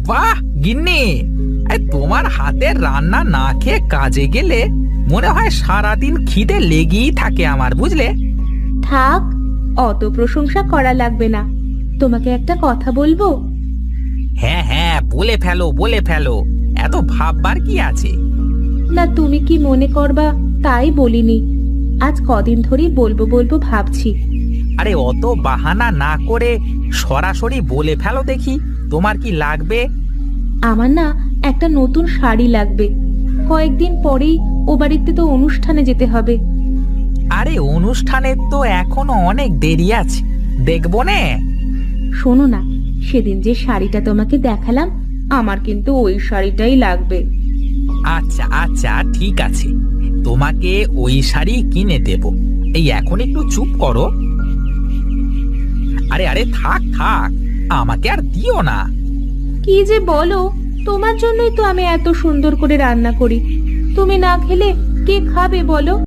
বাহ গিন্নি, তোমার হাতের রান্না না খেয়ে কাজে গেলে মনে হয় সারাদিন খিদে লেগেই থাকে আমার, বুঝলে? থাক, অত প্রশংসা করা লাগবে না। তোমাকে একটা কথা বলবো? হ্যাঁ হ্যাঁ, বলে ফেলো বলে ফেলো, এত ভাববার কি আছে? না, তুমি কি মনে করবা তাই বলিনি। আজ কদিন ধরেই বলবো বলবো ভাবছি। আরে অত বাহানা না করে সরাসরি বলে ফেলো দেখি, তোমার কি লাগবে? আমার না একটা নতুন শাড়ি লাগবে। কয়েকদিন পরেই ও বাড়িতে তো অনুষ্ঠানে যেতে হবে। আরে অনুষ্ঠানের তো এখনো অনেক দেরি আছে, দেখবো নে। শোনো না, সেদিন যে শাড়িটা তোমাকে দেখালাম, আমার কিন্তু ওই শাড়িটাই লাগবে। আচ্ছা আচ্ছা ঠিক আছে, তোমাকে ওই শাড়ি কিনে দেব। এই এখন একটু চুপ করো। আরে আরে থাক থাক, আমাকে আর দিও না। কি যে বলো, তোমার জন্যই তো আমি এত সুন্দর করে রান্না করি। তুমি না খেলে কে খাবে বলো?